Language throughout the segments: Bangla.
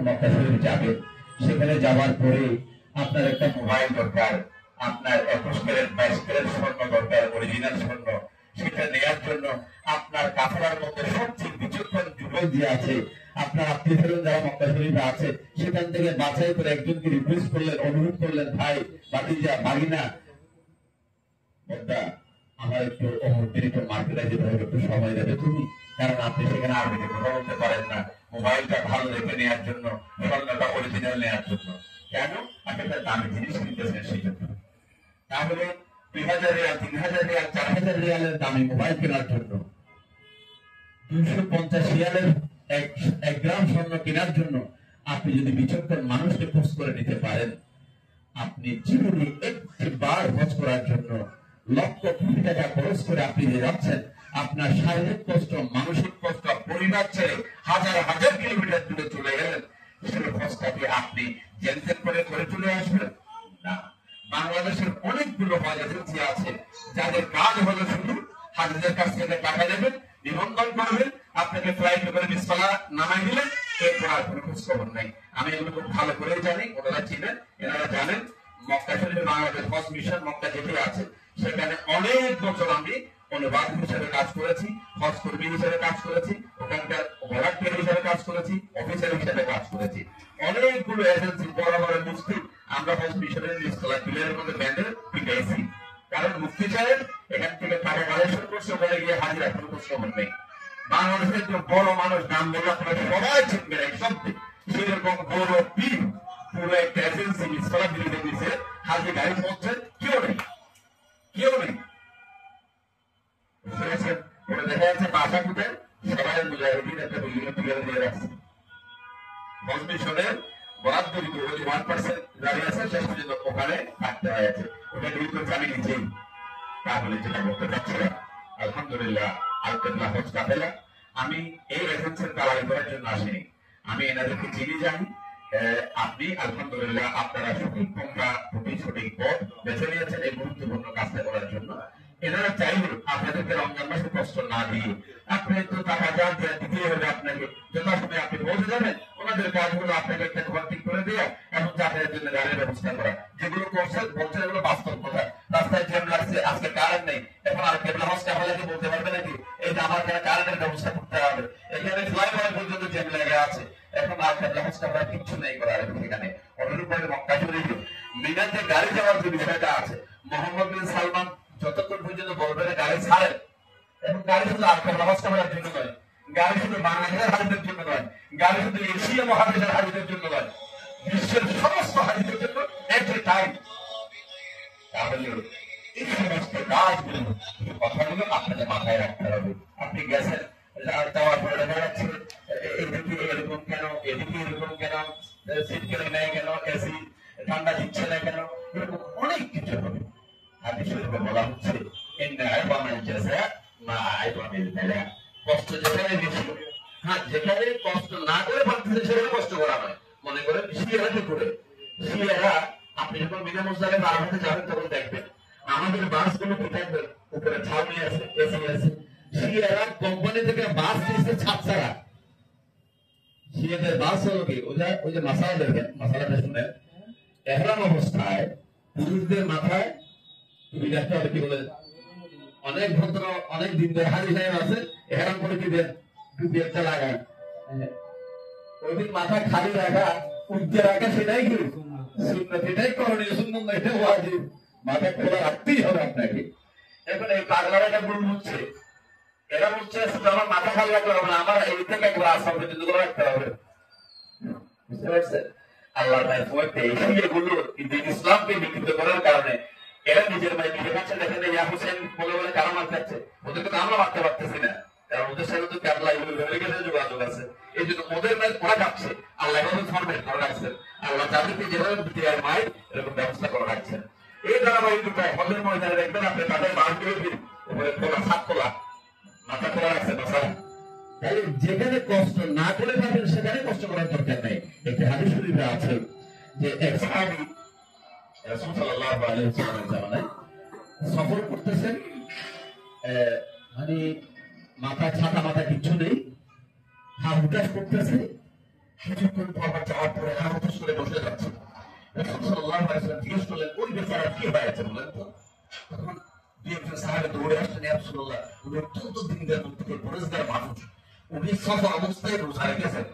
মক্কা শরীফ যাবেন, সেখানে যাওয়ার পরে আপনার একটা মোবাইল দরকার, আপনার 21 ক্যারেট 22 ক্যারেট স্বর্ণ দরকার, অরিজিনাল স্বর্ণ। সেটা নেওয়ার জন্য আপনার কাফলার মধ্যে সবচেয়ে বিচক্ষণ যুবক যে আছে, আপনার আত্মীয় স্বজন যারা মক্কা শরীফে আছে, সেখান থেকে বাছাই করে একজনকে রিকোয়েস্ট করলেন, অনুরোধ করলেন, ভাই ভাতিজা ভাগিনা আমার একটু অতিরিক্ত মার্কেটে যেতে হবে, একটু সময় দেবে তুমি, কারণ আপনি সেখানে আরবিতে কথা বলতে পারেন না, মোবাইলটা ভালো দেখে নেওয়ার জন্য, স্বর্ণটা অরিজিনাল নেওয়ার জন্য। কেন? আপনি একটা দামি জিনিস কিনতেছেন সেই জন্য। তাহলে 2000 রিয়াল, 3000 রিয়াল, 4000 রিয়ালের দামি মোবাইল কেনার জন্য 250 রিয়ালের 1 গ্রাম স্বর্ণ কেনার জন্য আপনি যদি বিচক্ষণ মানুষকে খোঁজ করে নিতে পারেন, আপনি জীবনে একবার হজ করার জন্য লক্ষ কোটি টাকা খরচ করে আপনি যে যাচ্ছেন, আপনার শারীরিক কষ্ট, মানসিক কষ্ট, পরিবার ছেড়ে হাজার হাজার কিলোমিটার দূরে চলে গেলেন, সেই হজটাকে আপনি জেনতেন করে করে চলে আসবেন না। বাংলাদেশের অনেকগুলো হজ এজেন্সি আছে যাদের কাজ হলো শুধু হাজিদের কাছ থেকে টাকা দেবেন, নিবন্ধন করবেন, আপনাকে ফ্লাইটে করে বিসমিল্লাহ নামাই দিলেন, এরপর আর কোনো খোঁজ খবর নাই। আমি এগুলো খুব ভালো করে জানি, ওনারা চিনেন, এনারা জানেন। মক্কা শরীফে বাংলাদেশ হজ মিশন মক্কা যেতে আছে, সেখানে অনেক বছর আমি অনুবাদ হিসেবে কাজ করেছি, হজ কর্মী হিসেবে কাজ করেছি, ওখানকার ভলান্টিয়ার হিসেবে কাজ করেছি, অফিসার হিসেবে কাজ করেছি। অনেকগুলো এজেন্সি বড় বড় মুফতি আমরা হজ মিশনের নিচতলা পিলারের মধ্যে ব্যান্ডে পিটাইছি, কারণ মুফতি সাহেব এখান থেকে টাকা কালেকশন করছে, ওখানে গিয়ে হাজিরা কোনো খোঁজ খবর নেই। বাংলাদেশের যে বড় মানুষ নাম বললে আপনারা সবাই চিনবেন এক শব্দে, সেরকম বড় পীর পুরো একটা এজেন্সি নিচতলা পিলারে দিয়েছে, হাজির গাড়ি পৌঁছে কেউ নেই, কেউ নেই। দেখা যাচ্ছে বাসা কোথায়, সবাই মুজাহিদিন একটা বিল্ডিং পিলারে দিয়ে রাখছে। হজ মিশনের বরাদ্দ কিন্তু ওই 1% দাঁড়িয়ে আছে, শেষ পর্যন্ত ওখানে থাকতে হয়েছে, ওটা ডিল করছে আমি নিজেই। তাহলে যেটা বলতে চাচ্ছিলাম, আলহামদুলিল্লাহ আলকেবলা হজ কাফেলা আমি এই এজেন্সির দালালি করার জন্য আসিনি, আমি এনাদেরকে চিনি জানি। আপনি আলহামদুলিল্লাহ আপনারা সঠিক পন্থা, সঠিক পথ বেছে নিয়েছেন এই গুরুত্বপূর্ণ কাজটা করার জন্য। এনারা চাইলে আপনাদেরকে রমজান মাসে কষ্ট না দিয়ে, আপনি তো টাকা যা দিতে হবে আপনাকে, যথাসময়ে আপনি পৌঁছে যাবেন, ওনাদের কাজগুলো আপনাকে একটা ঘর ঠিক করে দেওয়া এবং যাতায়াতের জন্য গাড়ির ব্যবস্থা করা, যেগুলো করছেন বলছেন এগুলো বাস্তব কথা। রাস্তায় জ্যাম লাগছে, আজকে কারেন্ট নেই, এখন আর কেবলা হজটা হলে বলতে পারবে নাকি এই যে আমার কারেন্টের ব্যবস্থা করতে হবে, এখানে ফ্লাইওভার পর্যন্ত জ্যাম লেগে আছে, এখন আর কেবলা হজটা করার কিচ্ছু নেই করার এখানে। অনুরূপ মক্কা শরীফে মিনাতে গাড়ি যাওয়ার যে বিষয়টা আছে, মোহাম্মদ বিন সালমান যতক্ষণ পর্যন্ত বলবে গাড়ি ছাড়েন, এখন গাড়ি শুধু আলকার ব্যবস্থা করার জন্য নয়, গাড়ি শুধু বাংলাদেশের হাজিদের জন্য নয়, গাড়ি শুধু এশিয়া মহাদেশের হাজিদের জন্য নয়, বিশ্বের সমস্ত হাজিদের জন্য এভরি টাইম। তাহলে এই সমস্ত কাজগুলো, কথাগুলো আপনাদের মাথায় রাখতে হবে। আপনি গেছেন যাওয়ার পরে দেখা যাচ্ছে এদিকে এরকম কেন, এদিকে এরকম কেন, সিট কেড়ে নেয় কেন, এসি ঠান্ডা দিচ্ছে না কেন, এরকম অনেক কিছু হবে। হাদিস শরীফে বলা হচ্ছে কষ্ট যেখানে বেশি, হ্যাঁ যেখানে কষ্ট না করে পারতেছে সেখানে কষ্ট করা হয়। মনে করেন শিয়ারা কি করে, শিয়ারা আপনি যখন মিনা মুসলামে বার হতে যাবেন তখন দেখবেন আমাদের বাসগুলো কি থাকবে, উপরে ছাউনি আছে, এসি আছে। শিয়ারা কোম্পানি থেকে বাস দিচ্ছে ছাদ ছাড়া। শিয়াদের বাস হলো কি, ওই যে মাসালা দেখবেন, মাসালাটা শুনে এহরাম অবস্থায় পুরুষদের মাথায় তুমি দেখতে হবে কি বলে, অনেক ভদ্র অনেক দিন ধরে হাজি সাহেব আছে, এহরাম করে কি দেন টুপি একটা লাগায়, ওই দিন মাথা খালি রাখা উঠতে রাখা সেটাই কি সুন্নাত, এটাই করণীয়, সুন্নাত না, এটা ওয়াজিব, মাথা খোলা রাখতেই হবে আপনাকে। এখন এই পাগলারা এটা ভুল হচ্ছে, এরা বলছে আমার মাথা খালি রাখলে হবে না, আমার এই থেকে গ্লাস হবে কিন্তু রাখতে হবে, বুঝতে পারছেন? আল্লাহ এগুলো ইসলামকে বিকৃত করার কারণে এরা নিজের ভাই নিজে খাচ্ছে, দেখেন ইয়া হোসেন বলে বলে কারো মার খাচ্ছে, ওদেরকে তো আমরা মারতে পারতেছি না, কারণ ওদের সাথে তো কেবলা এগুলো রেলিগেশনের যোগাযোগ আছে, এই জন্য ওদের মায়ের ওরা খাচ্ছে, আল্লাহ ফরমেট করে রাখছেন, আল্লাহ যাদেরকে যেভাবে দেওয়ার মায়ের এরকম ব্যবস্থা করে রাখছেন। এই ধারাবাহিকতায় হজের ময়দানে দেখবেন আপনি তাদের বাঁশগুলো উপরে খোলা, ছাদ খোলা, মাথা খোলা রাখছেন। তাহলে যেখানে কষ্ট না করে পাবেন সেখানে কষ্ট করার দরকার নাই। একটি হাদিস শরীফে আছে যে এক সাহাবী রাসূল সাল্লাল্লাহু আলাইহি ওয়াসাল্লামের জামানায় সফর করতেছেন, মানে মাথা ছাতা মাথা কিছু নেই, হাহুটাস করতেছে, কিছুক্ষণ পর যাওয়ার পরে হাত করে বসে যাচ্ছে। রাসূল সাল্লাল্লাহু আলাইহি ওয়াসাল্লাম জিজ্ঞেস করলেন, ওই বেচারা কি হয়েছে বলেন তো? তখন দুই একজন সাহাবী দৌড়ে আসলেন, ইয়া রাসূলুল্লাহ, উনি অত্যন্ত দিনদার মুত্তাকি পরেজগার মানুষ, উনি সফর অবস্থায় রোজা রেখেছেন,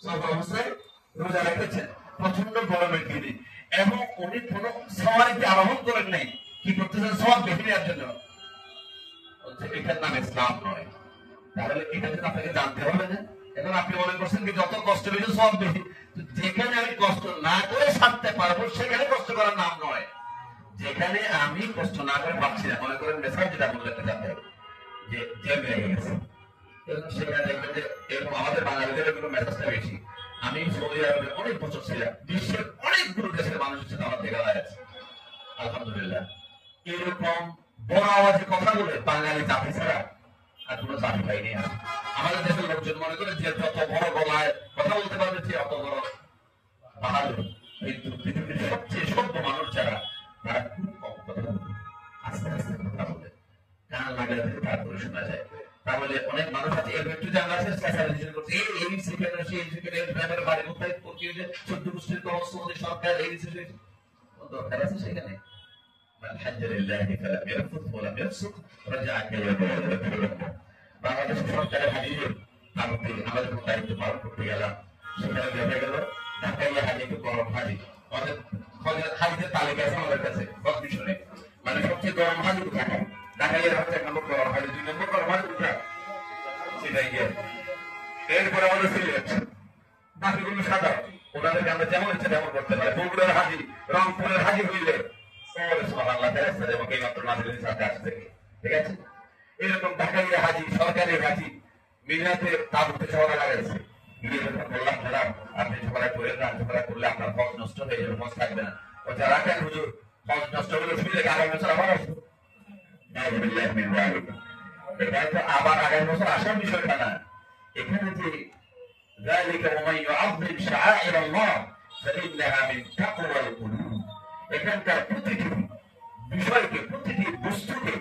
সফর অবস্থায় রোজা রেখেছেন প্রচন্ড গরমের দিনে, এবং উনি কোন সওয়ারিতে আরোহণ করেন নাই। কি করতেছেন? সওয়াব বেশি নেওয়ার জন্য। এটার নাম ইসলাম নয়। তাহলে এটা কিন্তু আপনাকে জানতে হবে না। এখন আপনি মনে করছেন কি যত কষ্ট বেশি সওয়াব বেশি, যেখানে আমি কষ্ট না করে ছাড়তে পারবো সেখানে কষ্ট করার নাম নয়। যেখানে আমি কষ্ট না করে পাচ্ছি না, মনে করেন মেসাজ যেটা বললে জানতে হবে যে জেল লেগে গেছে, সেখানে দেখবেন যে এরকম আমাদের বাঙালিদের এরকম মেসাজটা বেশি। আমি সৌদি আরবে অনেক বছর ছিলাম, বিশ্বের অনেকগুলো দেশের মানুষের সাথে আমার দেখা আছে, আলহামদুলিল্লাহ। এরকম বড় আওয়াজে কথা বলে বাঙালি জাতি ছাড়া আর কোনো জাতি পাইনি। আমাদের দেশের লোকজন মনে করে যে যত বড় গলায় কথা বলতে পারবে সে অত বড় বাহাদুর, কিন্তু পৃথিবীর সবচেয়ে সভ্য মানুষ যারা, তারা খুব কম কথা বলে, আস্তে আস্তে কথা বলে, কান লাগালে তারপরে শোনা যায়। তাহলে অনেক মানুষ আছে এর একটু জানা আছে, স্পেশালাইজেশন করছে এই সেকেন্ডার সেই সেকেন্ডার ড্রাইভার বাড়ি কোথায় পৌঁছে যে 14 গোষ্ঠীর কবস্থ মধ্যে সরকার এই সিস্টেম দরকার আছে সেখানে। الحج لله فلم يرفث ولم يفسق رجع كيوم ولد বাংলাদেশের সরকারের হাজিরে আমাদের দায়িত্ব পালন করতে গেলাম, সেখানে দেখা গেল ঢাকাইয়া হাজিকে গরম হাজি, আমাদের হাজিদের তালিকা আছে আমাদের কাছে কমিশনে, মানে সবচেয়ে গরম হাজি ঢাকা, ঢাকাইয়া হচ্ছে 1 নম্বর গরম হাজি, 2 নম্বর গরম হাজি কোথায় সেটাই গিয়ে, এরপরে আমাদের সিলেট, বাকিগুলো সাদা, ওনাদেরকে আমরা যেমন ইচ্ছে তেমন করতে পারি। বগুড়ার হাজি, রংপুরের হাজি হইলে ঠিক আছে, এরকম ঢাকাইয়া হাজি, সরকারি হাজি মিলাতে তাবুতে ঝগড়া লাগাইছে, বললাম ম্যাডাম আপনি ঝগড়া করেন না, ঝগড়া করলে আপনার ফজ নষ্ট হয়ে যাবে, ফজ থাকবে না। ওটা রাখেন হুজুর, ফজ নষ্ট হলে সুবিধা আগামী বছর আবার আসবো, এটা তো আবার আগামী বছর আসার বিষয়টা না। এখানে যে ذلك ومن يعظم شعائر الله فإنها من تقوى القلوب, এখানকার প্রতিটি বিষয়কে, প্রতিটি বস্তুকে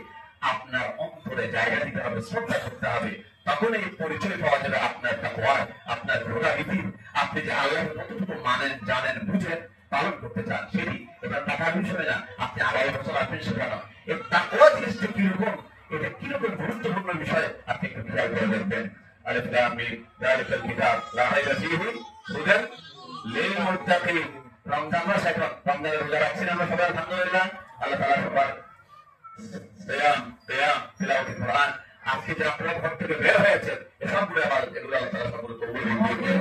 আপনার অন্তরে জায়গা দিতে হবে, শ্রদ্ধা করতে হবে, তখন এই পরিচয় পাওয়া যাবে আপনার তাকওয়ার, আপনার রোগাবিধির, আপনি যে আল্লাহর কতটুকু মানেন, জানেন, বুঝেন, পালন করতে চান সেটি। এটা টাকার বিষয় না, আপনি আগামী বছর আসবেন সেটা না। এই তাকওয়া জিনিসটা কিরকম, এটা কিরকম গুরুত্বপূর্ণ বিষয় আপনি একটু খেয়াল করে দেখবেন। আলিফ লাম মিম যালিকাল কিতাব লা রাইবা ফীহি হুদান লিল মুত্তাকিন। রমজান মাস, এখন রমজানের রোজা রাখছি আমরা সবাই আলহামদুলিল্লাহ। আল্লাহ তাআলা সবার সিয়াম তিলাওয়াতুল কোরআন, আজকে যে আপনারা ঘর থেকে বের হয়েছেন এসবগুলো আমার এগুলো আল্লাহ তাআলা সবগুলো কবুল করবেন।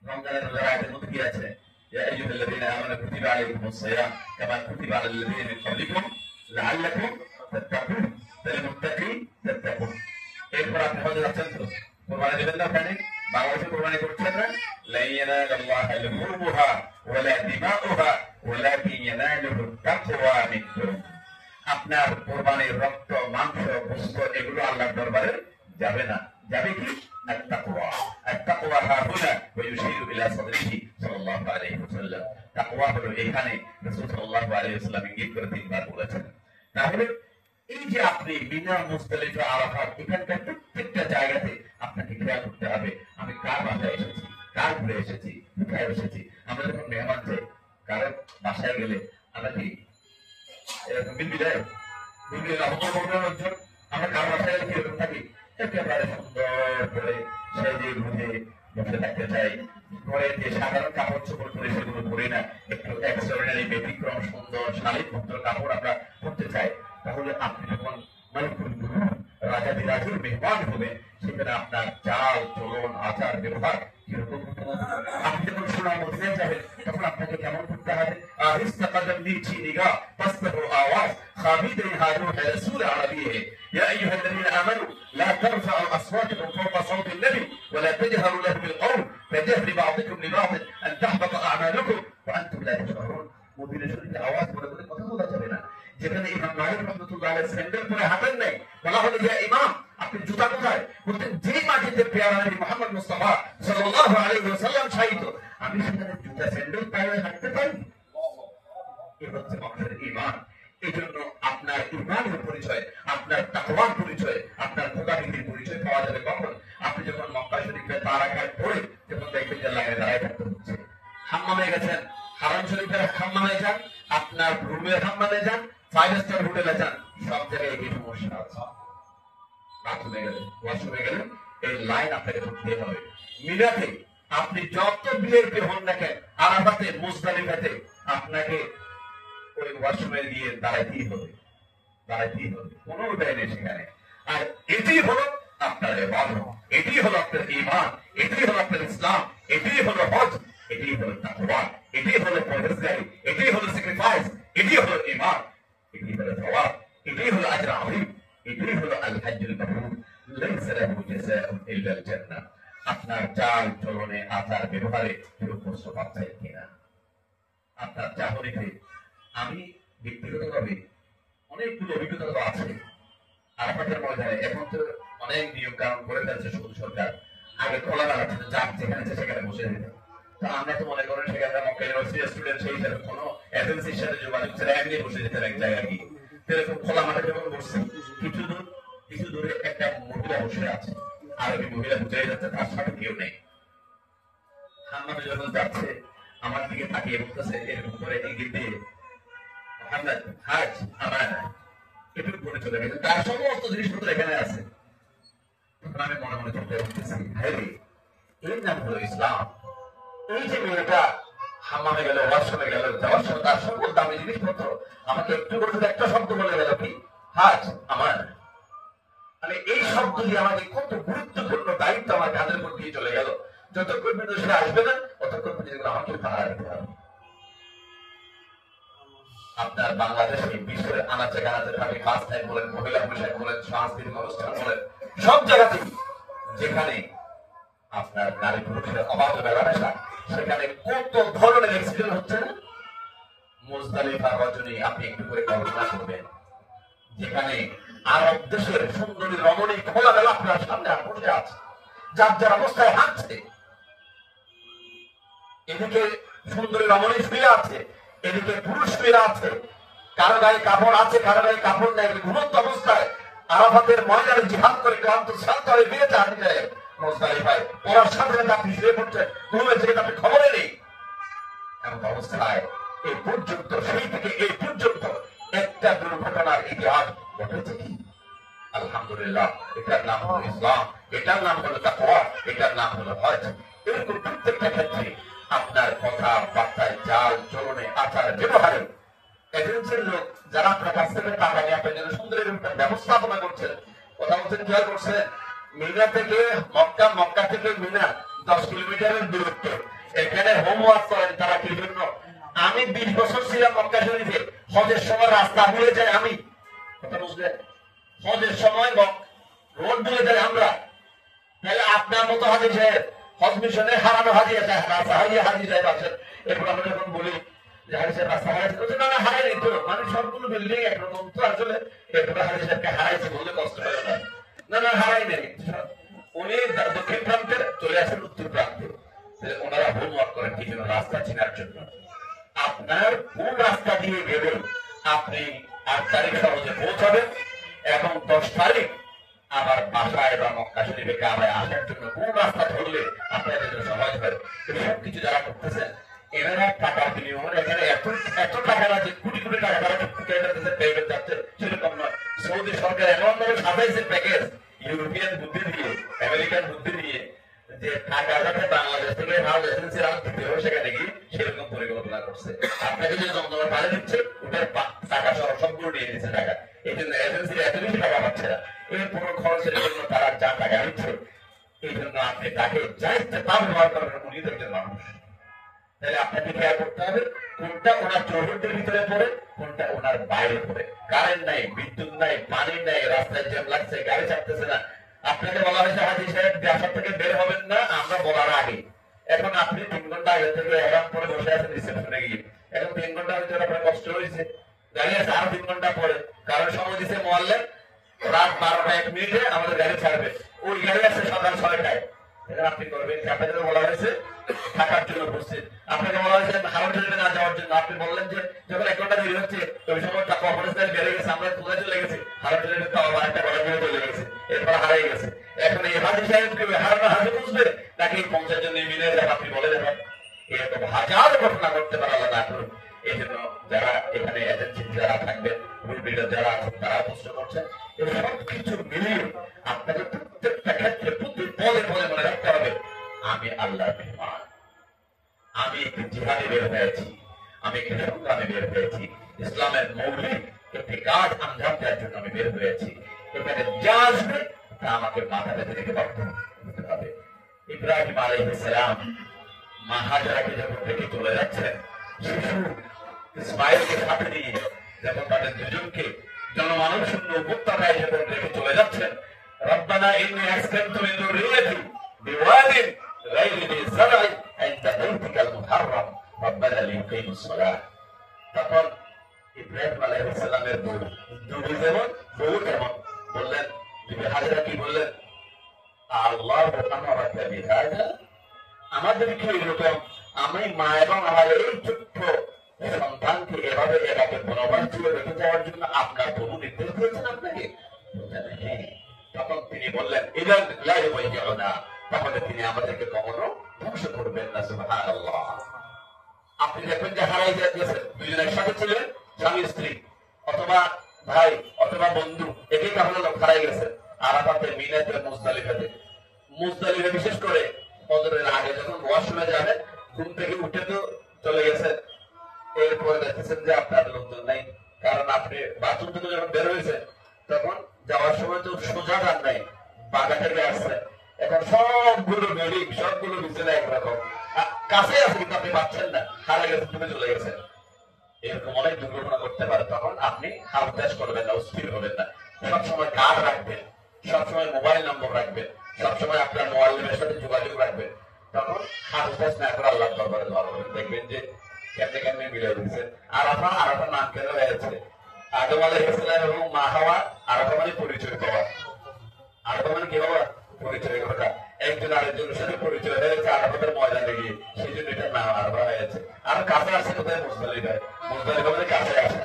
রমজানের রোজা আয়াতের মধ্যে কি আছে? ইয়া আইয়ুহাল্লাযীনা আমানু কুতিবা আলাইকুমুস সিয়াম কামা কুতিবা আলাল লাযীনা মিন ক্বাবলিকুম লাআল্লাকুম তাত্তাকুন, তাহলে মুত্তাকি তাত্তাকুন। এরপর আপনি হজে যাচ্ছেন তো কোরবানি দেবেন না, ওখানে বাংলাদেশে কোরবানি করছেন না, লা ইয়ানালুল্লাহা লুহুমুহা ওয়ালা দিমাউহা ওয়ালাকিন ইয়ানালুহু তাকওয়া মিনকুম। আপনার কোরবানির রক্ত, মাংস, গোশত এগুলো আল্লাহর দরবারে যাবে না, যাবে কি? আত-তাকওয়া। আত-তাকওয়া হাহুনা ওয়া ইউশিরু ইলা সাদরিহি সাল্লাল্লাহু আলাইহি ওয়াসাল্লাম। তাকওয়া হলো এখানে, রাসূল সাল্লাল্লাহু আলাইহি ওয়াসাল্লাম ইঙ্গিত করে 3 বার বলেছেন। তাহলে এই যে আপনি মিনা, মুজদালিফা, আরাফাত, এখানকার প্রত্যেকটা জায়গাতে আপনাকে খেয়াল করতে হবে আমি কার বাসায় এসেছি, কার ঘরে এসেছি, কোথায় এসেছি। আমরা যখন মেহমান যাই কারো বাসায় গেলে আমরা কি এরকম বিদায় আমরা কার বাসায় গেলে কিরকম থাকি? একেবারে সুন্দর করে সেজে গুজে বসে থাকতে চাই, ঘরে যে সাধারণ কাপড় চোপড় করে সেগুলো পরি না, একটু এক্সট্রাঅর্ডিনারি ব্যতিক্রম সুন্দর শালীন ভদ্র কাপড় আমরা পরতে চাই। তাহলে আপনি যখন রাজাদিরাজের মেহমান হবেন সেখানে আপনার চাল চলন আচার ব্যবহার কিরকম হতে হবে? আপনি যখন সোনার মদিনায় যাবেন তখন আপনাকে কেমন করতে হবে? আহিস্তা কদম নীচি নিগাহ ফাসতাহু আওয়াজ খাবিদিন হারুন রাসূল আরবী হে ইয়া আইয়ুহাল্লাযীনা আমানু লা তারফা'ু আসওয়াতাকুম ফাওকা সাওতি আন-নবী ওয়া লা তাজহারু লাহু বিল কওল কাজাহরি বা'দিকুম লিবা'দিন আন তাহবাতা আ'মালুকুম ওয়া আনতুম লা তাশউরুন। মদিনা শরীফে আওয়াজ করে করে কথা বলা যাবে না। যেখানে ইমাম মালিক রাহমাতুল্লাহ আলাইহি স্যান্ডেল পরে হাঁটেন নাই, বলা হলো ইয়া ইমাম আপনি জুতা কোথায়? বলতেন যেই মাটিতে পেয়ারা নবী মুহাম্মদ মুস্তাফা সাল্লাল্লাহু আলাইহি ওয়াসাল্লাম শায়িত আমি সেখানে জুতা স্যান্ডেল পায়ে হাঁটতে পারি। এই হচ্ছে মানুষের ঈমান। এই জন্য আপনার ঈমানের পরিচয়, আপনার তাকওয়ার পরিচয়, আপনার খোদাবিধির পরিচয় পাওয়া যাবে কখন? আপনি যখন মক্কা কাবা শরীফে পা রাখার পরে যখন দেখবেন যে লাইনে দাঁড়ায় থাকতে হচ্ছে, হাম্মামে গেছেন, হারাম শরীফের হাম্মামে যান, আপনার রুমের হাম্মামে যান, 5 স্টার হোটেলে যান, সব জায়গায় এই সমস্যা আছে। বাথরুমে গেলেন, ওয়াশরুমে গেলেন, এই লাইন আপনাকে ধরতে হবে। মিলাতে আপনি যত বিএপি হন না কেন, আরাফাতে মুজদালিফাতে আপনাকে ওই ওয়াশরুমে গিয়ে দাঁড়াইতেই হবে, দাঁড়াইতেই হবে, কোনো উপায় নেই সেখানে। আর এটি হলো আপনার ইবাদত, এটি হলো আপনার ঈমান, এটি হলো আপনার ইসলাম, এটি হলো হজ, এটি হলো তাকওয়া, এটি হলো পরহেজগারি, এটি হলো স্যাক্রিফাইস, এটি হলো ঈমান, এটি হলো সওয়াব, এটি হলো আজর আযীম, এটি হলো আল হজ্জুল মাবরুর লাইসা লাহু জাযাউন ইল্লা আল জান্নাহ। আপনার চাল চলনে আচার ব্যবহারে কেউ কষ্ট পাচ্ছেন কিনা, আপনার চাহনিতে। আমি ব্যক্তিগতভাবে অনেকগুলো অভিজ্ঞতা তো আছে আরাফাতের ময়দানে। এখন তো অনেক নিয়ম কানুন করে ফেলছে সৌদি সরকার। আগে খোলামেলা ছিল, যার যেখানে সেখানে বসে দিত। তো আমরা তো মনে করেন সেখানে মক্কা ইউনিভার্সিটির স্টুডেন্ট, সেই হিসাবে কোনো এজেন্সির সাথে যোগাযোগ ছিল, এমনি বসে যেতেন এক জায়গায় গিয়ে। এরকম খোলা মাঠে যখন বসছি, কিছু দূরে একটা মহিলা বসে আছে, আরবি মহিলা বুঝাই যাচ্ছে, তার সাথে কেউ নেই। হাম্মামে যখন যাচ্ছে আমার দিকে তাকিয়ে বলতেছে এরকম করে ইঙ্গিত দিয়ে, মোহাম্মদ হাজ আমানা, এটুকু বলে চলে গেছে। তার সমস্ত জিনিসপত্র এখানে আছে। তখন আমি মনে মনে চিন্তা করতেছি, হ্যাঁ রে, এর নাম হলো ইসলাম। এই যে মেয়েটা হাম্মামে গেল, ওয়াশরুমে গেল, যাওয়ার সময় তার সকল দামি জিনিসপত্র আমাকে একটু বলতে একটা শব্দ বলে গেল, কি হাজ আমার। মানে এই শব্দ দিয়ে আমাকে কত গুরুত্বপূর্ণ দায়িত্ব আমার কাঁধের উপর দিয়ে চলে গেল। যতক্ষণ পর্যন্ত সে আসবে না, ততক্ষণ পর্যন্ত আমাকে পাহারা দিতে হবে। আপনার বাংলাদেশে বিশ্বের আনাচে কানাচে থাকে, কাজ টাইম বলেন, মহিলা পোশাক বলেন, সাংস্কৃতিক অনুষ্ঠান বলেন, সব জায়গাতেই যেখানে আপনার নারী পুরুষের অবাধ মেলামেশা, সেখানে কত ধরনের অ্যাক্সিডেন্ট হচ্ছে না। মুজদালিফা রজনী আপনি একটু করে কল্পনা করবেন, যেখানে আরব দেশের সুন্দরী রমণী খোলামেলা আপনার সামনে বসে আছে, যার যার অবস্থায় হাঁটছে। এদিকে সুন্দরী রমণী শুয়ে আছে, এদিকে পুরুষ শুয়ে আছে, কারো গায়ে কাপড় আছে, কারো গায়ে কাপড় নেই। ঘুমন্ত অবস্থায় আরাফাতের ময়দানে জিহাদ করে ক্লান্ত শ্রান্ত হয়ে বিয়েতে হাঁটি যায় মুজদালিফায়। ওনার সাথে সাথে আপনি শুয়ে পড়ছেন, ঘুমের থেকে আপনি খবরে নেই। এমন অবস্থায় এই পর্যন্ত, সেই থেকে এই পর্যন্ত একটা দুর্ঘটনার ইতিহাস ঘটেছে কি? আলহামদুলিল্লাহ, এটার নাম হলো ইসলাম, এটার নাম হলো তাকওয়া, এটার নাম হলো হজ। এরকম প্রত্যেকটা ক্ষেত্রে আপনার কথা বার্তায়, চাল চলনে, আচার ব্যবহারে এজেন্সির লোক যারা আপনার কাছ থেকে টাকা নিয়ে আপনার জন্য সুন্দর ব্যবস্থাপনা করছেন, কথা বলছেন, খেয়াল করছেন, মিনা থেকে মক্কা, মক্কা থেকে মিনা 10 কিলোমিটারের দূরত্ব। এখানে হোমওয়ার্ক করেন তারা কি জন্য? আমি 20 বছর ছিলাম মক্কা শরীফে, হজের সময় রাস্তা ভুলে যাই আমি, কথা বুঝলেন? হজের সময় রোড ভুলে যাই আমরা। তাহলে আপনার মতো হাজি সাহেব হজ মিশনে হারানো হাজি আছে, রাস্তা হারিয়ে হাজি সাহেব আছেন। এরপর আমরা যখন বলি যে হাজি সাহেব রাস্তা হারাইছে, না না হারাইনি তো, মানে সবগুলো বিল্ডিং একরকম তো, আসলে এরপরে হাজি সাহেবকে হারাইছে বললে কষ্ট হয় না। না না হারাই নেই, উনি দক্ষিণ প্রান্তে চলে আসেন উত্তর প্রান্তে। ওনারা হোমওয়ার্ক করেন কি জন্য? রাস্তা চেনার জন্য। আপনার কোন রাস্তা দিয়ে গেলে আপনি 8 তারিখ সহজে পৌঁছাবেন এবং 10 তারিখ আবার বাসায় বা মক্কা শরীফে কাবায় আসার জন্য কোন রাস্তা ধরলে আপনার জন্য সহজ হবে, সবকিছু যারা করতেছেন এনারা টাকার বিনিময়ে এখানে এত টাকা আছে, কোটি কোটি টাকা তারা পেমেন্ট যাচ্ছে, সেরকম নয়। সৌদি সরকার এমন ভাবে সাজাইছে প্যাকেজ, ইউরোপিয়ান বুদ্ধি দিয়ে, আমেরিকান বুদ্ধি দিয়ে, যে টাকা যাতে বাংলাদেশ থেকে এজেন্সির আগে দিতে হবে সেখানে গিয়ে সেরকম পরিকল্পনা করছে। আপনাকে যে জমজমা পানি দিচ্ছে ওটার টাকা সহ সবগুলো নিয়ে নিচ্ছে টাকা। এই জন্য এজেন্সির এত বেশি টাকা পাচ্ছে না, এর পুরো খরচের জন্য তারা যা টাকা নিচ্ছে, এই জন্য আপনি তাকে যা ইচ্ছে তা ব্যবহার করবেন, উনি তো একজন মানুষ। তাহলে আপনাকে খেয়াল করতে হবে কোনটা ওনার চৌহদ্দির ভিতরে পড়ে, কোনটা ওনার বাইরে পড়ে। কারেন্ট নাই, বিদ্যুৎ নাই, পানি নাই, রাস্তায় জ্যাম লাগছে, গাড়ি ছাড়তেছে না। আপনাকে বলা হয়েছে হাজি সাহেব বাসা থেকে বের হবেন না আমরা বলার আগে। এখন আপনি 3 ঘন্টা আগে থেকে আরাম করে বসে আছেন রিসেপশনে গিয়ে, এখন 3 ঘন্টা ভিতরে আপনার কষ্ট হয়েছে, গাড়ি আছে আরো 3 ঘন্টা পরে, কারণ সময় দিচ্ছে মোয়াল্লেম রাত 12টা 1 মিনিটে আমাদের গাড়ি ছাড়বে, ওই গাড়ি আছে সকাল 6টায়। আপনি করবেন, আপনাকে বলা হয়েছে থাকার জন্য বসছেন, আপনাকে বলা হয়েছে হারাম শরীফে না যাওয়ার জন্য। আপনি বললেন যে যখন 1 ঘন্টা দেরি হচ্ছে, ওই সময় কনফারেন্স বেড়ে গেছে, আমরা তুলে চলে গেছি, হারাম শরীফে তো আবার একটা ঘন্টা চলে গেছে, এরপর হারিয়ে গেছে। এখন এই হাজি সাহেবকে হারানো হাজি বুঝবে নাকি 50 জন মিলে যারা আপনি বলে দেবেন? এরকম হাজার ঘটনা করতে পারে আল্লাহ না করুন। এই জন্য যারা এখানে এজেন্সি যারা থাকবেন, যারা আছেন তারা প্রশ্ন করছেন, এই সব কিছু মিলিয়ে আপনাকে প্রত্যেকটা ক্ষেত্রে প্রতি পদে পদে মনে রাখতে হবে আমি আল্লাহর মেহমান, আমি একটি জিহাদে বের হয়েছি, আমি একটি সংগ্রামে বের হয়েছি, ইসলামের মৌলিক একটি কাজ আঞ্জাম দেওয়ার জন্য আমি বের হয়েছি। এখানে যা আসবে তা আমাকে মাথা পেতে রেখে বাধ্য হতে হবে। ইব্রাহিম আলাইহিস সালাম মা হাজারাকে যখন রেখে চলে যাচ্ছেন, শিশু ইসমাইলকে সাথে নিয়ে যখন তাদের দুজনকে জনমানব শূন্য উপত্যকায় যখন রেখে চলে যাচ্ছেন, রব্বানা ইন্নী আসকানতু মিন যুররিয়্যাতি বিওয়াদিন গায়রি যি যার'ইন ইনদা বাইতিকাল মুহাররাম রব্বানা লিয়ুকিমুস সালাহ। তখন ইব্রাহিম আলাইহিস সালামের বউ যেমন বললেন, বিবি হাজেরা কি বললেন? আল্লাহু আমারাকা বিহাযা, আমাদের কি এরকম আমি মা এবং আমার এই ছোট্ট সন্তানকে এভাবে এটাকে বনবাস ছেড়ে রেখে যাওয়ার জন্য আপনার প্রভু নির্দেশ দিয়েছেন আপনাকে? তখন তিনি বললেন ইদান লা ইউবাইয়ুনা, তাহলে তিনি আমাদেরকে কখনো ধ্বংস করবেন না। সুবহানাল্লাহ। আপনি দেখবেন যে হারাই গেছেন, দুইজন একসাথে ছিলেন, স্বামী স্ত্রী অথবা ভাই অথবা বন্ধু, একই কারণে লোক হারাই গেছে। আরাফাতে, মিনাতে, মুজদালিফা বিশেষ করে ফজরের আগে যখন ওয়াশরুমে যাবেন, ঘুম থেকে উঠে তো চলে গেছেন, এরপরে দেখতেছেন যে আপনার লোকজন নাই, কারণ আপনি বাথরুম থেকে যখন বের হয়েছেন তখন যাওয়ার সময় তো সোজা যান নাই, বাগা থেকে আসছেন। এখন সবগুলো বিল্ডিং, সবগুলো বিছানা একরকম কাছে আছে, কিন্তু আপনি পাচ্ছেন না, হারা গেছেন, তুমি চলে গেছেন। এরকম অনেক দুর্ঘটনা করতে পারে। তখন আপনি হাউতাস করবেন না, অস্থির হবেন না, সবসময় কার্ড রাখবেন, সবসময় মোবাইল নম্বর রাখবেন, সবসময় আপনার মোবাইলের সাথে যোগাযোগ রাখবেন। তখন হাউতাস না করে আল্লাহর দরবারে দোয়া করবেন, দেখবেন যে কেমনে কেমনে মিলে দিচ্ছে। আরাফা নাম কেন হয়েছে? আদম আলাইহিস সালাম এবং মা হাওয়া, আরাফা মানে পরিচয় পাওয়া। আরাফা মানে কি বাবা? পরিচয় করা। একজন আরেকজনের সাথে পরিচয় হয়েছে আরাফাতের ময়দানে গিয়ে, সেই জন্য এটার নাম আরাফা হয়েছে। আর কাছে আসছে কোথায়? মুজদালিফায়। মুজদালিফা মানে কাছে আসে।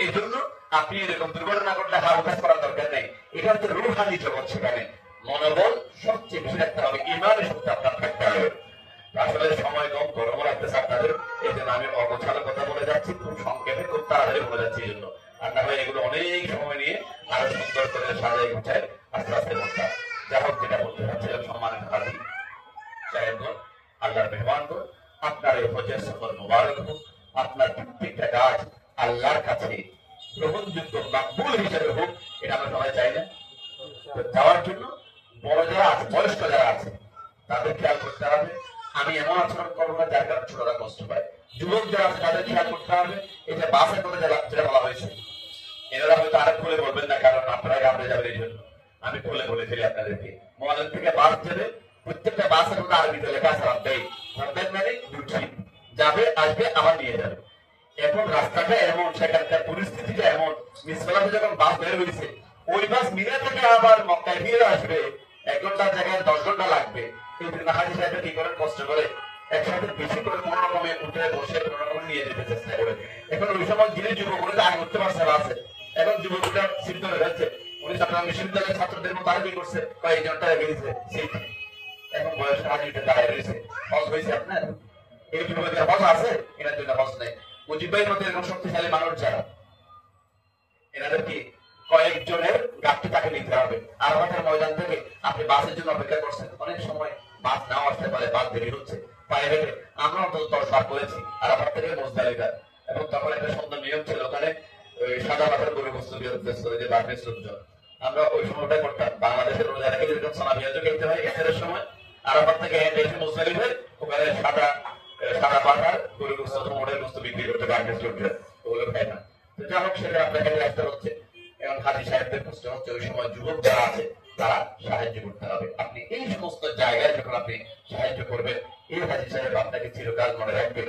এই জন্য আপনি এরকম দুর্ঘটনা করলে হাউতাস করার দরকার নেই। এটা হচ্ছে রুহানি জগৎ, সেখানে মনোবল সবচেয়ে বেশি রাখতে হবে, ইমানের সত্যি আপনার থাকতে হবে। আসলে সময় কম, গরম লাগতেছে আপনাদের, এই জন্য আমি অগোছালো কথা বলে যাচ্ছি, খুব সংক্ষেপে খুব তাড়াতাড়ি বলে যাচ্ছি। এই জন্য আর না হয় এগুলো অনেক সময় নিয়ে আরো সুন্দর করে সাজাই গুছায় আস্তে আস্তে বলতাম। যা হোক, যেটা বলতে চাচ্ছিলাম, সম্মানিত হাজি সাহেবগণ, আল্লাহর মেহমানগণ, আপনার এই হজের সফর মুবারক হোক। আপনার প্রত্যেকটা কাজ আল্লাহর কাছে গ্রহণযোগ্য, মাকবুল হিসেবে হোক, এটা আমরা সবাই চাই না? যাওয়ার জন্য বড় যারা আছে, বয়স্ক যারা আছে, তাদের খেয়াল করতে হবে। আমি এমন আচরণ করবো না যার কারণে ছোটরা কষ্ট পায়। যুবক যারা আছে তাদের খেয়াল করতে হবে। এই যে বাসে করে যেটা বলা হয়েছে, এনারা হয়তো আরেক খুলে বলবেন না, কারণ আপনারা ঘাবড়ে যাবেন। এই জন্য আমি খুলে বলে ফেলি আপনাদেরকে। মোবাইল থেকে বাস যাবে, প্রত্যেকটা বাসের মধ্যে আরবিতে লেখা আছে রাব্বাইক। রাব্বাইক মানে দুটি যাবে, আসবে, আবার নিয়ে যাবে। এখন রাস্তাটা এমন, সেখানকার পরিস্থিতিটা এমন, মিসফালাতে যখন বাস বের হয়েছে, ওই বাস মিনা থেকে আবার মক্কায় ফিরে আসবে, 1 ঘন্টার জায়গায় 10 ঘন্টা লাগবে। এই জন্য হাজি সাহেবটা কি করেন? কষ্ট করে একসাথে বেশি করে কোন রকমে উঠে বসে কোন রকম নিয়ে যেতে চেষ্টা করে। এখন ওই সময় যিনি যুবকরা আগে করতে পারছে বাসে, এখন যুবকরা সিট ধরে ফেলছে। উনি চট্টগ্রাম বিশ্ববিদ্যালয়ের ছাত্রদের মতো আরবি করছে, এই জনটা রেখে দিচ্ছে সিট। এখন বয়সের হাজি উঠে দাঁড়িয়ে রয়েছে। হজ হয়েছে আপনার? এই যুবকের হজ আছে, এনার জন্য হজ নেই। মুজিব ভাইয়ের মতো এরকম শক্তিশালী মানুষ যারা, এনাদের কি কয়েকজনের গাছটি তাকে নিতে হবে। আরাফাতের ময়দান থেকে আপনি বাসের জন্য অপেক্ষা করছেন, অনেক সময় বাস নাও আসতে পারে, বাস দেরি হচ্ছে, পায়ে হেঁটে আমরা অন্তত 10 বার করেছি আরাফাত থেকে মুজদালিফা। এবং তখন একটা সুন্দর নিয়ম ছিল, ওখানে সাদা পাথর গরু বস্তু যে বার্মিজ লোকজন, আমরা ওই সময়টা করতাম। বাংলাদেশের রোজা রেখে যেরকম সানা পেঁয়াজও খেতে হয় এর সময়, আরাফাত থেকে হেঁটে এসে মুজদালিফায় ওখানে সাদা পাঠার গরু বস্তু, মোড়ের বস্তু বিক্রি করতে বার্মিজ লোকজন, ওগুলো খায় না। তো যা হোক, সেটা আপনাকে আসতে হচ্ছে। এবং হাজি সাহেবদের প্রশ্ন হচ্ছে, ওই সময় যুবক যারা আছে তারা সাহায্য করতে হবে। আপনি এই সমস্ত জায়গায় যখন আপনি সাহায্য করবেন, এই হাজি সাহেব আপনাকে চিরকাল মনে রাখবেন।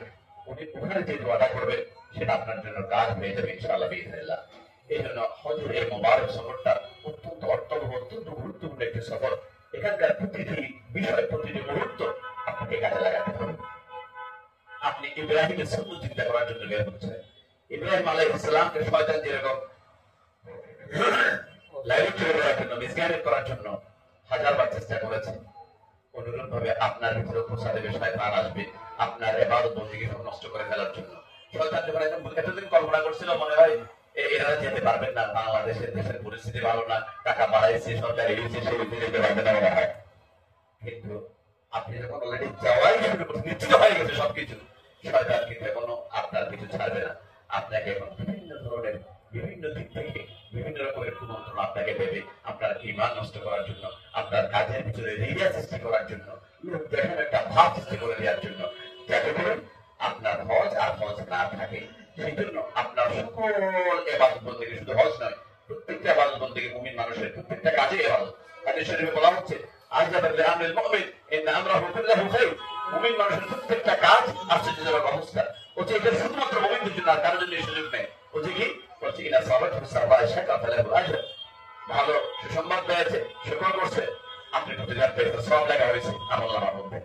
উনি ওখানে যে দোয়াটা করবেন সেটা আপনার জন্য কাজ হয়ে যাবে ইনশাআল্লাহ বিইজনিল্লাহ। এই জন্য হজের এই মোবারক সফরটা অত্যন্ত অর্থবহ, অত্যন্ত গুরুত্বপূর্ণ একটি সফর। এখানকার প্রতিটি বিষয়, প্রতিটি মুহূর্ত আপনাকে কাজে লাগাতে হবে। আপনি ইব্রাহিমের সুন্নাত চিন্তা করার জন্য বের হচ্ছেন। ইব্রাহিম আলাইহিস সালামকে শয়তান যেরকম লাইভ করার জন্য, মিসগাইড করার জন্য হাজারবার চেষ্টা করেছে, অনুরূপ ভাবে আপনার ভিতরে খোঁচা দেবে, শয়তান আসবে আপনার ইবাদত বন্দেগী সব নষ্ট করে ফেলার জন্য। শয়তান যখন এতদিন কল্পনা করছিল মনে হয় এরা যেতে পারবেন না, বাংলাদেশের দেশের পরিস্থিতি ভালো না, টাকা বাড়াইছে, সরকার এসেছে, সেই যেতে পারবে না মনে হয়। কিন্তু আপনি যখন অলরেডি যাওয়াই নিশ্চিত হয়ে গেছে সবকিছু, শয়তান কিন্তু এখনো আপনার কিছু ছাড়বে না। আপনাকে এখন বিভিন্ন ধরনের বিভিন্ন দিক থেকে বিভিন্ন রকমের কুমন্ত্রণ আপনাকে দেবে, আপনার ঈমান নষ্ট করার জন্য, আপনার কাজের ভিতরে রিয়া সৃষ্টি করার জন্য, লোক দেখার একটা ভাব সৃষ্টি করে দেওয়ার জন্য, যাতে করে আপনার হজ আর হজ না থাকে। সেই জন্য আপনার সকল ইবাদত বন্দেগী, শুধু হজ নয়, প্রত্যেকটা ইবাদত বন্দেগী মুমিন মানুষের প্রত্যেকটা কাজে ইবাদত। হাদিস শরীফে বলা হচ্ছে আযাবাল লিআমরিল মুমিন ইন্না আমরাহু কুল্লুহু খায়র। মুমিন মানুষের প্রত্যেকটা কাজ আশ্চর্যজনক অবস্থা। ওতে এটা শুধুমাত্র মুমিনদের জন্য, আর কারোর জন্য এই সুযোগ নেই। ওতে কি বলছে, ইনা সাবাতহু সারওয়া শাকার ফালাহু আজর। ভালো সুসংবাদ পেয়েছে, শুকর করছে, আপনি প্রতিদান পেয়েছেন, সওয়াব লেখা হয়েছে আমলনামার মধ্যে।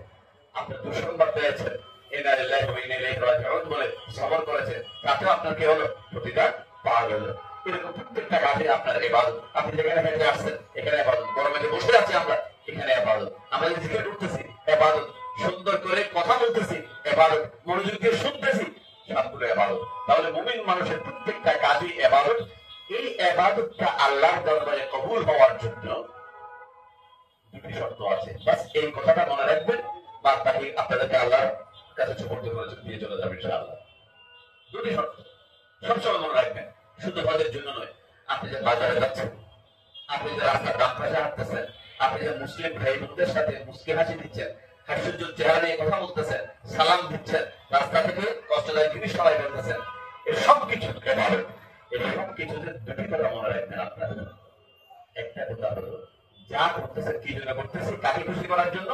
আপনি দুঃসংবাদ পেয়েছেন, ইন্না লিল্লাহি ওয়া ইন্না ইলাইহি রাজিউন বলে সবর করেছেন, তাতে আপনার কি হলো, প্রতিদান পাওয়া গেল। এরকম প্রত্যেকটা কাজে আপনার ইবাদত। আপনি যেখানে হেঁটে আসছেন, এখানে ইবাদত। গরমে বসে আছি আমরা, এখানে ইবাদত। আমরা জিকির করতেছি, ইবাদত। সুন্দর করে কথা বলতেছি, ইবাদত। মনোযোগ দিয়ে শুনতেছি, সবগুলো ইবাদত। তাহলে মুমিন মানুষের প্রত্যেকটা কাজই ইবাদত। এই ইবাদতটা আল্লাহর দরবারে কবুল হওয়ার জন্য দুটি শর্ত আছে। বাস এই কথাটা মনে রাখবেন, বাদ বাকি আপনাদেরকে আল্লাহর কাছে সুপর্দ করে দিয়ে চলে যাবে ইনশাআল্লাহ। দুটি শর্ত সবসময় মনে রাখবেন, শুধু হজের জন্য নয়। আপনি যে বাজারে যাচ্ছেন, আপনি যে রাস্তার ডান পাশে হাঁটতেছেন, আপনি যে মুসলিম ভাই বোনদের সাথে মুস্কি হাসি দিচ্ছেন, হাস্যজ্জ্বল চেহারা নিয়ে কথা বলতেছেন, সালাম দিচ্ছেন, রাস্তা থেকে কষ্টদায়ক জিনিস সবাই বলতেছেন, এই সব কিছু ইবাদত। এই সব কিছুতে দুটি কথা মনে রাখবেন আপনার। একটা কথা হলো, যা করতেছেন কি জন্য করতেছি, কাকে খুশি করার জন্য,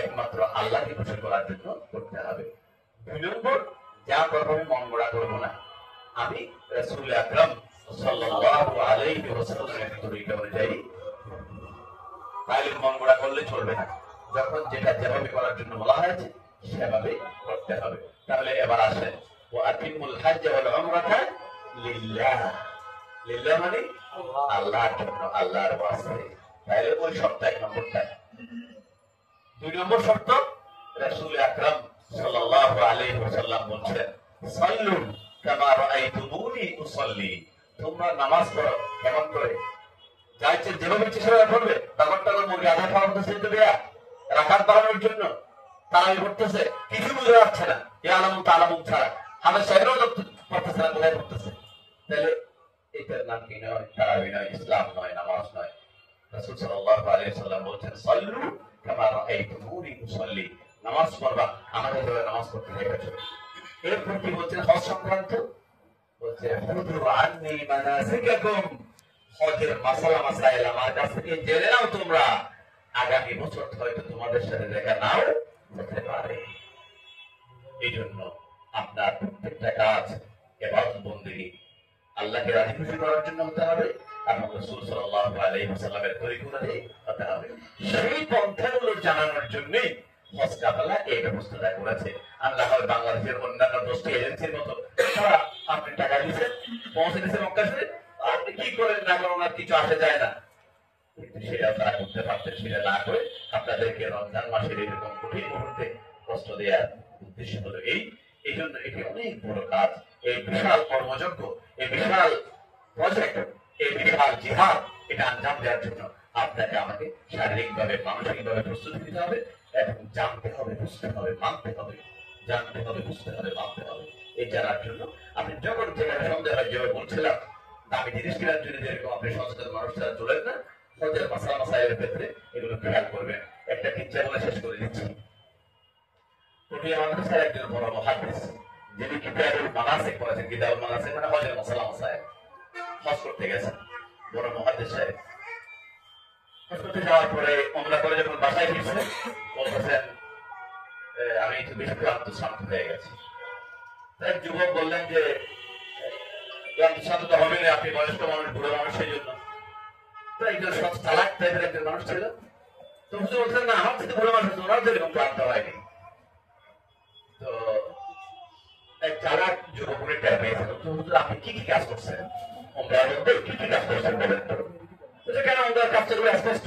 একমাত্র আল্লাহকে খুশি করার জন্য করতে হবে। দুই নম্বর, যা করবো আমি মন গড়া করবো না, আমি রাসূল আকরাম সাল্লাল্লাহু আলাইহি ওয়াসাল্লামের তরিকা অনুযায়ী। তাহলে মন গড়া করলে চলবে না, যখন যেটা যেভাবে করার জন্য বলা হয়েছে সেভাবে করতে হবে। তাহলে এবার আসেন, ওয়া আতিমুল হজ্জ ওয়াল উমরাতা লিল্লাহ। লিল্লাহ মানে আল্লাহর জন্য, আল্লাহর ওয়াস্তে। তাহলে ওই শর্ত এক নম্বরটা। দুই নম্বর শর্ত, রাসূল আকরাম সাল্লাল্লাহু আলাইহি ওয়াসাল্লাম বলছেন, সাল্লু কামা রাআইতুমুনি উসাল্লি। তোমরা নামাজ পড়ো কেমন করে, যা ইচ্ছে যেভাবে ইচ্ছে সেভাবে পড়বে। ব্যাপারটা হলো মুরগি আধা খাওয়ার মতো সেটা দেয়া, রাকাত বাড়ানোর জন্য তারাই করতেছে, কিছু বুঝে যাচ্ছে না, এ আলামু তালামু ছাড়া। আমাদের শহরেও পড়তেছে না, কোথায় পড়তেছে? তাহলে এটার নাম কি নয়, তারাবি নয়, ইসলাম নয়, নামাজ নয়। রাসূল সাল্লাল্লাহু আলাইহি ওয়াসাল্লাম বলছেন, সাল্লু কামা রাআইতুমুনি উসাল্লি। নামাজ পড়বা আমাদের যেভাবে নামাজ পড়তে দেখেছো। এরপর কি বলছেন হজ সংক্রান্ত? বলছে, খুযু আন্নী মানাসিকাকুম। হজের মাসালা মাসাইল আমার কাছ থেকে জেনে নাও তোমরা, আগামী বছর হয়তো তোমাদের সাথে দেখা নাও হতে পারে। এই জন্য আপনার প্রত্যেকটা কাজ ইবাদত বন্দেগী আল্লাহকে রাজি খুশি করার জন্য হতে হবে, এবং রাসূল সাল্লাল্লাহু আলাইহি ওয়াসাল্লামের তরিকা অনুযায়ী হতে হবে। সেই পন্থাগুলো জানানোর জন্যই হজ কাফেলা এই ব্যবস্থাটা করেছে। আল্লাহ বাংলাদেশের অন্যান্য 10টি এজেন্সির মতো তারা আপনি টাকা দিচ্ছেন, পৌঁছে দিচ্ছেন মক্কা শরীফ, আপনি কি করেন না করেন আর কিছু আসে যায় না। কিন্তু সেটা তারা করতে পারতেন, সেটা না করে আপনাদেরকে রমজান মাসের এরকম কঠিন মুহূর্তে কষ্ট দেওয়ার উদ্দেশ্য হলো এই জন্য এটি অনেক বড় কাজ। এই বিশাল কর্মযজ্ঞ, এই বিশাল প্রজেক্ট, এই বিশাল জিহাদ, এটা আঞ্জাম দেওয়ার জন্য আপনাকে আমাকে শারীরিকভাবে মানসিকভাবে প্রস্তুতি নিতে হবে, এবং জানতে হবে, বুঝতে হবে, মানতে হবে। জানতে হবে, বুঝতে হবে, মানতে হবে। এই জানার জন্য আপনি যখন যেখানে সন্দেহ হয়, যেভাবে বলছিলাম, দামি জিনিস কেনার জন্য যেরকম আপনি সচেতন মানুষ ছাড়া চলেন না, হজের মাসালা মাসাইলের ক্ষেত্রে এগুলো খেয়াল করবেন। একটা কিচ্ছা বলে শেষ করে দিচ্ছি। পটিয়া মাদ্রাসার একজন বড় মুহাদ্দিস, যিনি কিতাবুল মানাসিক পড়েছেন। কিতাবুল মানাসিক মানে হজের মাসালা মাসাইল। হজ করতে গেছেন বড় মুহাদ্দিস সাহেব। হজ করতে যাওয়ার পরে ওমরা করে যখন বাসায় ফিরছেন, বলতেছেন, আমি একটু বেশি ক্লান্ত শ্রান্ত হয়ে গেছি। এক যুবক বললেন যে, ক্লান্ত শ্রান্ত তো হবে না, আপনি বয়স্ক মানুষ, বুড়ো মানুষ, সেই জন্য। তো একজন সৎ চালাক টাইপের একজন মানুষ ছিল। তো হুজুর বলছেন, না, আমার থেকে বুড়ো মানুষ, ওনার তো এরকম ক্লান্ত হয়নি। তো এক চালাক যুবক উনি টের পেয়েছেন, তো হুজুর আপনি কি কি কাজ করছেন, ওমরার মধ্যে কি কি কাজ করছেন বলেন তো? কেন ওমরার কাজগুলো স্পষ্ট,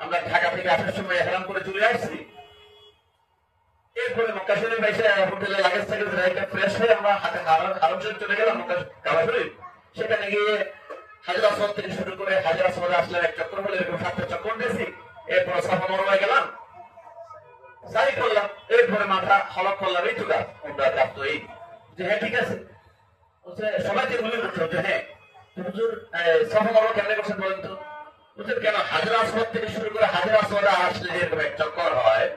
আমরা ঢাকা থেকে আসার সময় এহরাম করে চলে আসছি। এরপরে মক্কা শরীফ এসে হোটেলে লাগেজ থেকে ফ্রেশ হয়ে আমরা হারম শরীফ চলে গেলাম, মক্কা কাবা শরীফ। সেখানে গিয়ে হাজর আসওয়াদ থেকে শুরু করে হাজর আসওয়াদে আসলে এক চক্কর হলে এরকম 7টা চক্কর দিয়েছি। এরপর সাফা মারওয়ায় গেলাম, সাই করলাম, এরপরে মাথা হলক করলাম। এই তো কাজ উমরা কাজ তো এই যে হ্যাঁ ঠিক আছে। সবাইকে মনে করতে হচ্ছে হ্যাঁ হুজুর সাফা মারওয়া কেমনে করছেন বলেন তো? হুজুর কেন হাজর আসওয়াদ থেকে শুরু করে হাজর আসওয়াদে আসলে এরকম এক চক্কর হয়,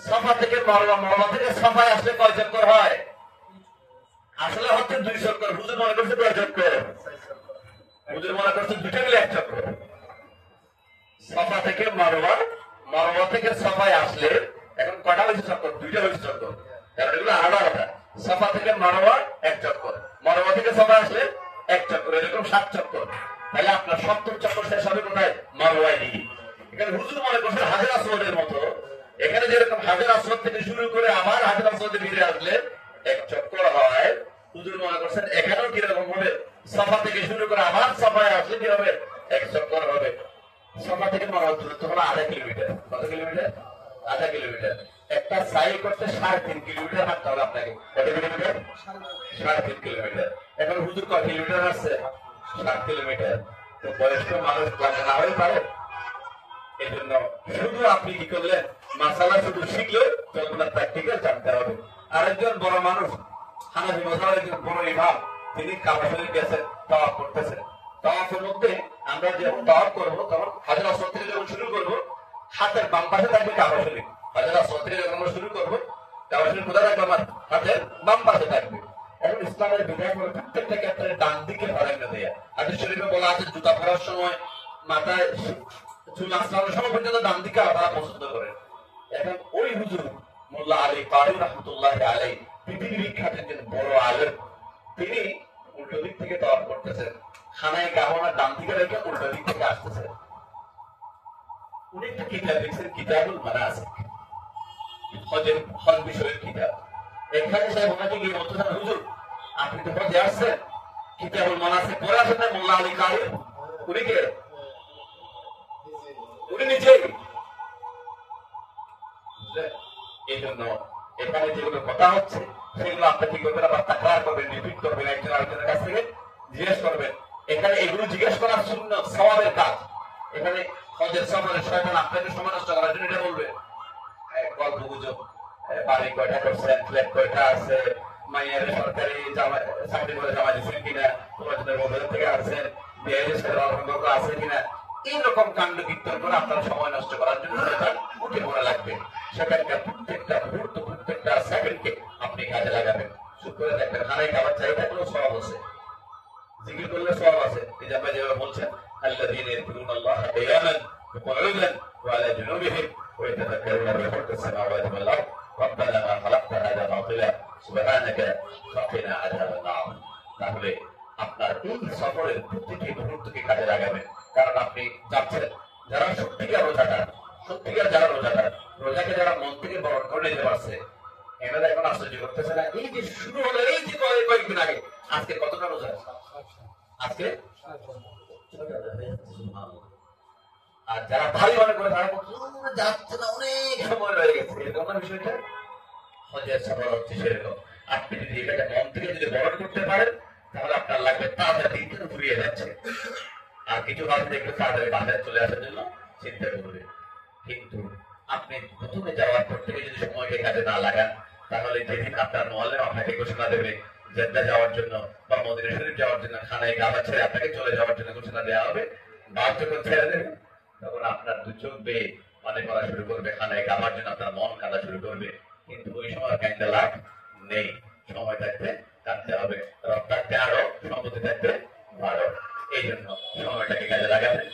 সাফা থেকে মারওয়া, মারওয়া থেকে সাফায় আসলে কয় চক্কর হয়? আসলে হচ্ছে 2 চক্কর। হুজুর মনে করছে কয় চক্কর? হুজুর মনে করছে দুটো মিলে 1 চক্কর। সাফা থেকে মারওয়া, মারওয়া থেকে সাফায় আসলে এখন কটা হয়েছে চক্কর? 2টা হয়েছে চক্কর, কারণ এগুলো আলাদা আলাদা। সাফা থেকে মারওয়া 1 চক্কর, মারওয়া থেকে সাফায় আসলে 1 চক্কর, এরকম 7 চক্কর। তাহলে আপনার 70 চক্কর শেষ হবে কোথায়? মারওয়ায় গিয়ে। এখানে হুজুর মনে করছে হাজর আসওয়াদের মতো এখানে যেরকম হাজর আসওয়াদ থেকে শুরু করে আবার হাজর আসওয়াদে ফিরে আসলে 1 চক্কর হয়, হুজুর মনে করছেন এখানেও কিরকম হবে? সাফা থেকে শুরু করে আবার সাফায় আসলে কি হবে? 1 চক্কর হবে। সাফা থেকে মারওয়া দূরত্ব হলো 1/2 কিলোমিটার। কত কিলোমিটার? 1/2 কিলোমিটার। একটা সাই করতে 3.5 কিলোমিটার হাঁটতে হবে আপনাকে। কত কিলোমিটার? 3.5 কিলোমিটার। এখন হুজুর কয় কিলোমিটার আসছে? 7 কিলোমিটার। তো বয়স্ক মানুষ ক্লান্ত না হয়ে পারে। এই জন্য শুধু আপনি কি করলেন, মাসালা শুধু শিখলে চলবে না, প্র্যাকটিক্যাল জানতে হবে। আরেকজন বড় মানুষ হানাফি মাযহাবের একজন বড় ইমাম, তিনি কাবা শরীফ গেছেন, তাওয়াফ করতেছেন। তাওয়াফের মধ্যে আমরা যখন তাওয়াফ করবো তখন হাজর আসওয়াদ থেকে যখন শুরু করবো, হাতের বাম পাশে থাকবে কাবা শরীফ। হাজর আসওয়াদ থেকে যখন আমরা শুরু করবো, কাবা শরীফ কোথায় থাকবে? আমার হাতের বাম পাশে থাকবে। এখন ইসলামের বিধান করে প্রত্যেকটা ক্ষেত্রে ডান দিকে প্রাধান্য দেয়া। হাদিস শরীফে বলা আছে জুতা পরার সময় মাথায় চুল আসলানোর সময় পর্যন্ত ডান দিকে আলাদা পছন্দ করেন। এখন ওই হুজুর মোল্লা আলী কারি রহমতুল্লাহ আলাই, পৃথিবী বিখ্যাত একজন বড় আলেম, তিনি উল্টো দিক থেকে তাওয়াফ করতেছেন, খানায় কাবার ডান দিকে রেখে উল্টো দিক থেকে আসতেছেন। উনি একটা কিতাব লিখছেন, কিতাবুল মানাসিক, হজ বিষয়ের কিতাব। এখানে সাহেব ওনাকে গিয়ে বলতেছেন, হুজুর আপনি তো হজে আসছেন, কিতাবুল মানাসিক পড়ে আসেন না মোল্লা আলী কারি? উনি কে? উনি নিজেই। এই জন্য এখানে যেগুলো কথা হচ্ছে সেগুলো আপনি কি করবেন? আবার তাকরার করবেন, রিপিট করবেন, একজন আরেকজনের কাছ থেকে জিজ্ঞেস করবেন। এখানে এগুলো জিজ্ঞেস করার সুন্নাত, সওয়াবের কাজ। এখানে হজের সফরে শয়তান আপনাকে সময় নষ্ট করার জন্য এটা বলবে, গল্প গুজব, বাড়ি কয়টা করছেন, ফ্ল্যাট কয়টা আছে, মাইয়ার সরকারি চাকরি করে জমা দিচ্ছেন কিনা, তোমাদের মোবাইল থেকে আসছেন, বিয়ের সাথে সম্পর্ক আছে কিনা, এইরকম কাণ্ড কীর্তন করে আপনার সময় নষ্ট করার জন্য উঠে পড়া লাগবে। সেখানকার প্রত্যেকটা মুহূর্ত, প্রত্যেকটা সেকেন্ডকে আপনি কাজে লাগাবেন। শুধু করে দেখবেন হারাই খাবার চাই থাকলেও সওয়াব আছে, জিকির করলে সওয়াব আছে। এই যে আপনি যেভাবে বলছেন, আল্লাযীনা ইয়াযকুরুনাল্লাহা কিয়ামান ওয়া কুউদান ওয়া আলা জুনুবিহিম ওয়া ইয়াতাফাক্কারুনা ফি খালকিস সামাওয়াতি ওয়াল আরদ রব্বানা মা খালাকতা হাযা বাতিলা সুবহানাকা ফাকিনা আযাবান নার। তাহলে আপনার এই সফরের প্রতিটি মুহূর্তকে কাজে লাগাবেন। কারণ আপনি যাচ্ছেন, যারা সত্যিকার রোজাদার, সত্যিকার যারা রোজাদার, রোজাকে যারা মন থেকে বরণ করে নিতে পারছে, এনারা এখন আশ্চর্য করতেছে না। এই যে শুরু হলো, এই যে কয়েকদিন আগে, আজকে কতটা রোজা? আজকে আর যারা ভারী মনে করে তারা যাচ্ছে না, অনেক সময় রয়ে গেছে। এরকম না বিষয়টা? হজের সফর হচ্ছে সেরকম। আপনি যদি এটাকে মন থেকে যদি বরণ করতে পারেন, তাহলে আপনার লাগবে তাড়াতাড়ি দিন ফুরিয়ে যাচ্ছে। আর কিছু মানুষ দেখলে তাড়াতাড়ি বাসায় চলে আসার জন্য চিন্তা করবে। কিন্তু আপনি প্রথমে যাওয়ার পর থেকে যদি সময়কে কাজে না লাগান, তাহলে যেদিন আপনার মুআল্লিম আপনাকে ঘোষণা দেবে জেদ্দা যাওয়ার জন্য বা মদিনা শরীফ যাওয়ার জন্য, খানায় কাবা ছেড়ে আপনাকে চলে যাওয়ার জন্য ঘোষণা দেওয়া হবে, বাস যখন ছেড়ে দেবে তখন আপনার দু চোখ বেয়ে মানে করা শুরু করবে, খানায় কাবার জন্য আপনার মন কাঁদা শুরু করবে। কিন্তু ওই সময় কাইন্দা লাভ নেই, সময় থাকতে কাঁদতে হবে, রব থাকতে আরো, সম্পত্তি থাকতে আরো। এই জন্য সময়টাকে কাজে লাগাবেন।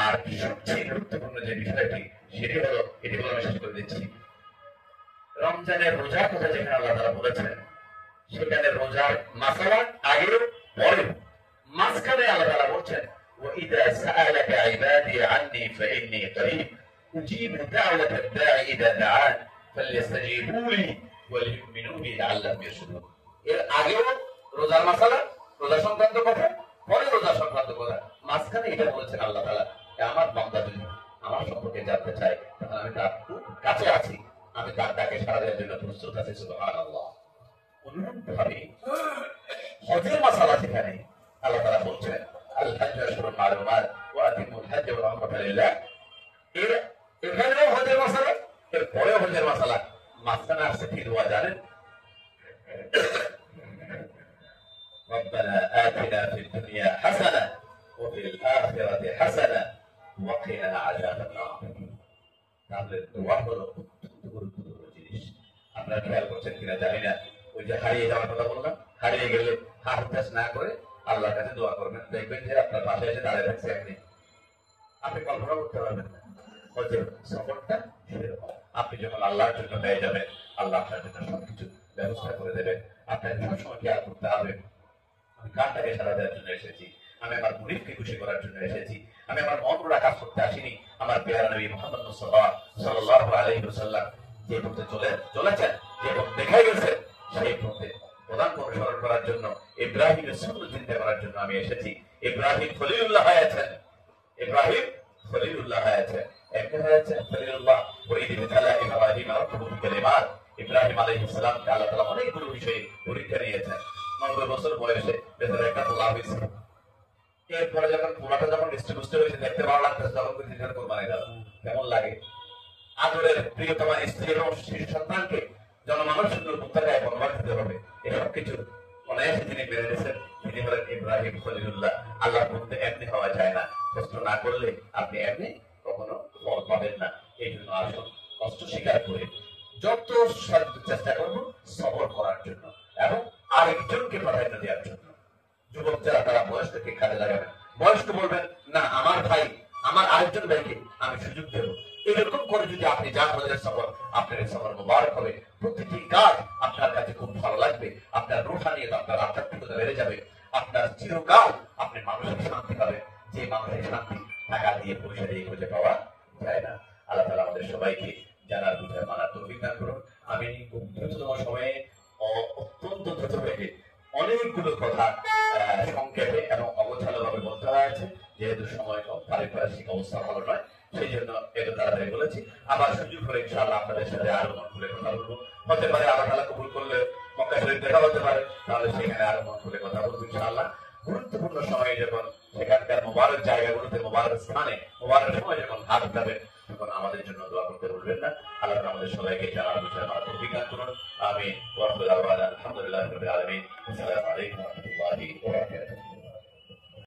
আর সবচেয়ে গুরুত্বপূর্ণ যে বিষয়টি, সেটি হলো, এটি বলে আমি শেষ করে দিচ্ছি, রমজানের রোজার কথা যেখানে আল্লাহ তাআলা বলেছেন, সেখানে রোজার মাসালা আগে পরে মাঝখানে আল্লাহ তাআলা বলছেন, وَإِذَا سَأَلَكَ عِبَادِي عَنِّي فَإِنِّي قَرِيبٌ أُجِيبُ دَعْوَةَ الدَّاعِ إِذَا دَعَانِ فَلْيَسْتَجِيبُوا لِي وَلْيُؤْمِنُوا بِي لَعَلَّهُمْ يَرْشُدُونَ। এর আগেও রোজার মাসালা, রোজা সংক্রান্ত কথা, পরে রোজা সংক্রান্ত কথা, মাঝখানে এটা বলেছেন আল্লাহ তাআলা, আমার বান্দা যদি আমার সম্পর্কে জানতে চায়, তাহলে আমি তার খুব কাছে আছি, আমি তার ডাকে সাড়া দেওয়ার জন্য প্রস্তুত আছি। সুবহানাল্লাহ। অনুরূপভাবে হজের মাসালা যেখানে আল্লাহ তাআলা বলছেন আল হাজ্জু আশহুরুম মালুমাত ওয়া আতিমুল হাজ্জ ওয়াল উমরাতা লিল্লাহ, এখানেও হজের মাসালা, এর পরেও হজের মাসালা। মাঝখানে আসছে কি দোয়া জানেন? ربنا آتنا في الدنيا حسنة وفي الآخرة حسنة وقنا عذاب النار। তাহলে দোয়া হলো গুরুত্বপূর্ণ জিনিস। আপনারা খেয়াল করছেন কিনা জানি না, ওই যে হারিয়ে যাওয়ার কথা বললাম, হারিয়ে গেলে হাত হুতাশ না করে আল্লাহর কাছে দোয়া করবেন, দেখবেন যে আপনার পাশে এসে দাঁড়িয়ে থাকছে একদিন। আপনি কল্পনা করতে পারবেন না হজের সফরটা সেরকম। আপনি যখন আল্লাহর জন্য পেয়ে যাবেন, আল্লাহ আপনার জন্য সবকিছু ব্যবস্থা করে দেবেন। আপনাকে সবসময় খেয়াল করতে হবে আমি কারটাকে সারা দেওয়ার জন্য এসেছি, আমি আমার মুনিফকে খুশি করার জন্য এসেছি, আমি আমার মন গড়া কাজ করতে আসিনি। আমার পেয়ারা নবী মুহাম্মদ মুস্তাফা সাল্লাল্লাহু আলাইহি ওয়াসাল্লাম যে পথে চলেছেন, যে পথ দেখাই গেছে, সেই পথে প্রধান অনুসরণ করার জন্য, ইব্রাহিমের সুন্নাত চিন্তা করার জন্য আমি এসেছি। ইব্রাহিম খলিলুল্লাহ হয়েছেন, ইব্রাহিম খলিলুল্লাহ হয়েছে, এমনি হয়েছে খলিলুল্লাহ। ওয়াইদ বিতালা ইব্রাহিম রাব্বুহু বিকালিমাত, ইব্রাহিম আলাইহিস সালামকে আল্লাহ তাআলা অনেকগুলো বিষয়ে পরীক্ষা নিয়েছেন। 90 বছর বয়সে ভেতরে একটা পোলা হয়েছে। এরপরে যখন পোলাটা যখন ডিস্ট্রিবিউট হয়েছে, দেখতে ভালো লাগতেছে, তখন কিন্তু কোরবানি দিল। কেমন লাগে? আদরের প্রিয়তমা স্ত্রী এবং শিশু সন্তানকে জনমানুষের মুক্তায় বনবাস দিতে হবে, এসব কিছু অনায়াসে তিনি মেনে নিয়েছেন। তিনি হলেন ইব্রাহিম খলিলুল্লাহ। আল্লাহর মধ্যে এমনি হওয়া যায় না, কষ্ট না করলে আপনি এমনি কখনো ফল পাবেন না। এই জন্য আসুন কষ্ট স্বীকার করে যত চেষ্টা করবো সবর করার জন্য এবং আরেকজনকে প্রাধান্য দেওয়ার জন্য। যুবক যারা তারা বয়স্ককে কাজে লাগাবেন, বয়স্ক বলবেন না আমার ভাই, আমার আরেকজন ভাইকে আমি সুযোগ দেবো। এরকম করে যদি আপনি যান হজের সফর, আপনার এই সফর মুবারক হবে। প্রতিটি কাজ আপনার কাছে খুব ভালো লাগবে, আপনার রূহানিয়ত, আপনার আধ্যাত্মিকতা বেড়ে যাবে, আপনার চিরকাল আপনি মানসিক শান্তি পাবেন, যে মানসিক শান্তি টাকা দিয়ে পয়সা দিয়ে খুঁজে পাওয়া যায় না। আল্লাহ তাআলা আমাদের সবাইকে জানার বুঝার মানার তৌফিক দান করুন। আমি খুব দ্রুততম সময়ে অত্যন্ত দ্রুত বেগে অনেকগুলো কথা সংক্ষেপে এবং অগোছালো ভাবে বলতে হয়েছে, যেহেতু সময় কম, পারিপার্শ্বিক অবস্থা ভালো নয়, সেই জন্য এত তাড়াতাড়ি বলেছি। আবার সুযোগ হলে ইনশাআল্লাহ আপনাদের সাথে আরো মন খুলে কথা বলবো। হতে পারে আল্লাহ তাআলা কবুল করলে মক্কা শরীফ দেখা হতে পারে, তাহলে সেখানে আরো মন খুলে কথা বলবো ইনশাআল্লাহ। গুরুত্বপূর্ণ সময়ে যখন সেখানকার মোবারক জায়গাগুলোতে, মোবারক স্থানে, মোবারক সময় যখন হাত উঠাবেন, তখন আমাদের জন্য দোয়া করতে ভুলবেন না। আল্লাহ আমাদের সবাইকে জানার বিষয়ে মারা তৌফিক দান করুন। আমিন। ওয়া আলহামদুলিল্লাহি রাব্বিল আলামিন। আসসালামু আলাইকুম ওয়া রাহমাতুল্লাহি ওয়া বারাকাতুহু।